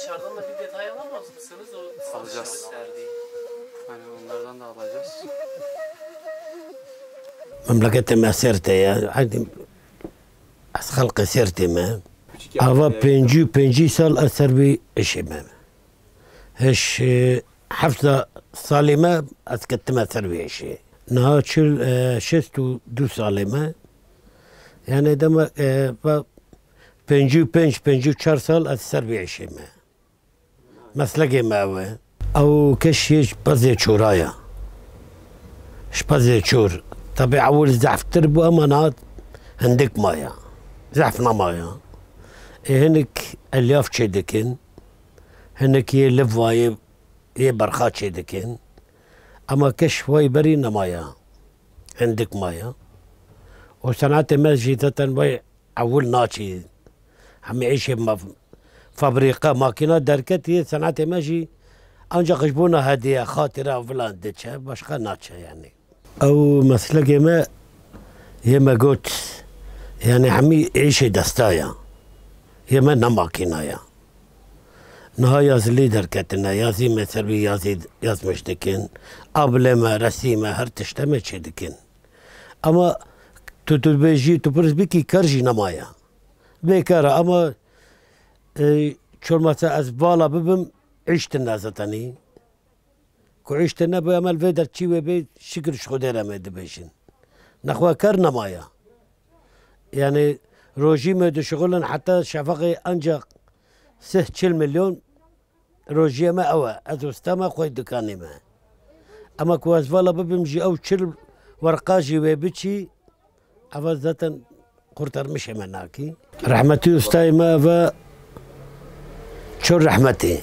Dışarıdan da bir detay alamaz mısınız? O alacağız. Hani onlardan da alacağız. مملكة سêrtê عندي خلق سêrtê me ava pêncî sal eser bî eşê me heş hefta salê me ez kettim eser bî eşê niha çil şêst û du salê me yani demek pêncî çar sal ez ser bî eşê me meslekê me ew e ew keşî pezê çoraya ji pezê çor tabi ewl zehftir bû ama niha hindik maya zehf namaya hinek elyaf çê dikin hinek yê liv wayê yê berxa çê dikin ama keş way berî nemaya hindik maya û senatê me jî zaten way ewl naçî hemî êşê me fabrîqa makîna derketiye senatê me jî ancak ji bona hediye xatira filan diçe başka naçe yani ew meslekê me yê me got yani hemî êşê destaya yê me ne makînaya niha yazilî derketine yazî me ser bî yazî yazmış dikin abilê me resî me her tişte me çê dikin ama tu bêjî tu pirs bikî ker jî nemaya bêkar e ama çolmasa ez vala bibim îştin ne zetenî ku îştin ne bi emel vê derçî wê bê şikir ji Xwedê re me dibêjin nexwe ker nemaya yani rojî me dişixulin heta şefeqê ancak 40 milyon rojiyê me ew e ez wista me xwe dikanê me ama ku ez vala bibim jî ew 40 werqa jî wê biçî ew zaten kurtarmışê me nakî rehmetî ustayê me ev e çor rehmetê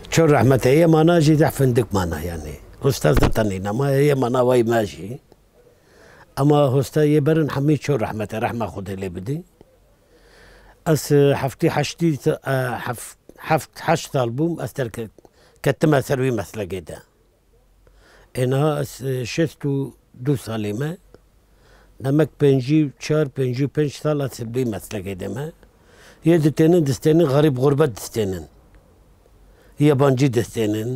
çor rehmetê yê mana jî zehf hindik mana yani usta zaten ama yê mana way me jî ama hosta yê berin hemî çor rehmetê rehma Xwedê lê bidî ez heftî heşt sal bûm ez kettim ser wî meslekê de niha ez şêst û du salê me demek pêncî pênc sal ez vî meslekê de me yê distênin xerîb gurbet distênin yabancî distênin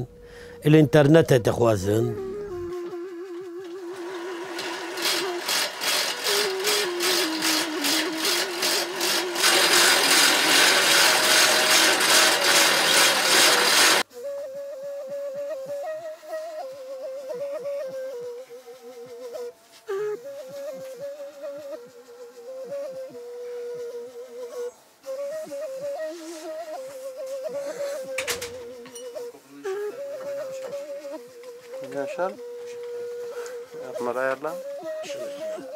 li înternetê dixwazin Yaşar. Yapma ayarla.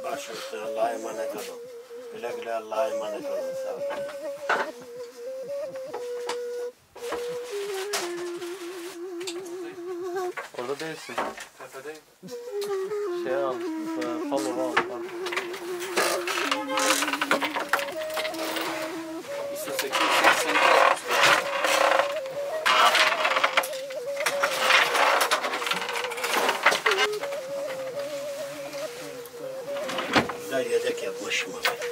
Baş üstüne Allah'a emanet olun. Güle güle Allah'a emanet olun. Sağ olun. Orada değilsin. Tepedeyim. Şey al. Follow al. Yedek yapmışım abi.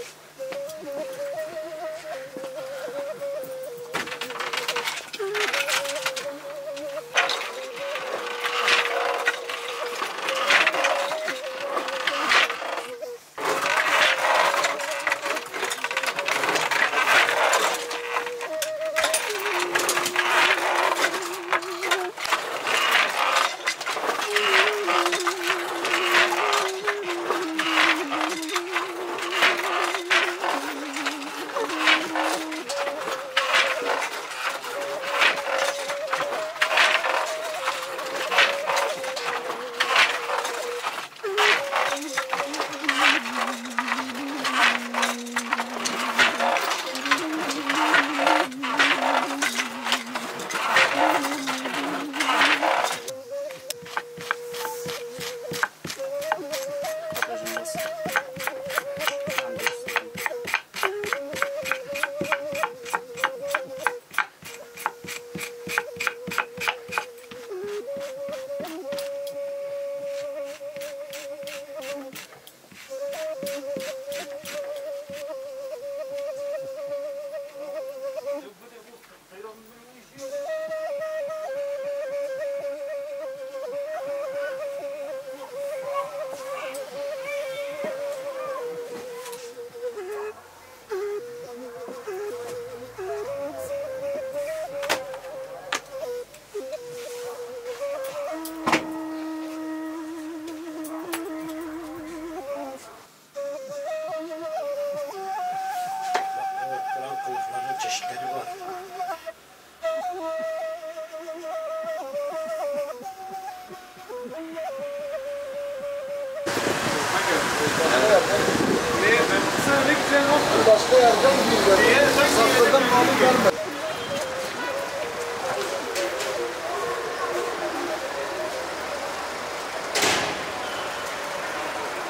Başka yerden bir sakladan malı gelmedi.